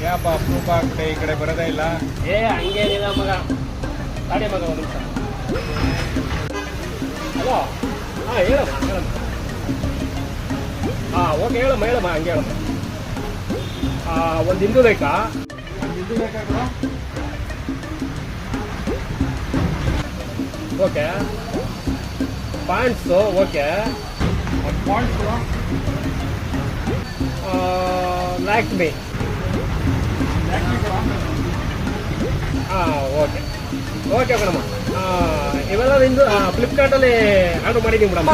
ಯಾಪ ಅಪ್ರೂಪ ಆಗ್ತದೆ ಈ ಕಡೆ ಬರೋದೇ ಇಲ್ಲ. ಹಂಗೇನಿಲ್ಲ ಮಗ, ಗಾಡಿ ಮಗ ಒಂದು ನಿಮಿಷ. ಹಲೋ, ಹೇಳಮ್ಮ ಓಕೆ ಹೇಳಮ್ಮ ಹಂಗೆ ಹೇಳಮ್ಮ. ಒಂದು ಇಂದು ಬೇಕಾ? Okay, points okay, Lakme. Okay okay madam. ಇವೆಲ್ಲ ನಿಂದು ಫ್ಲಿಪ್ಕಾರ್ಟಲ್ಲಿ ಆರ್ಡರ್ ಮಾಡಿದ್ದೀನಿ ಮೇಡಮ್.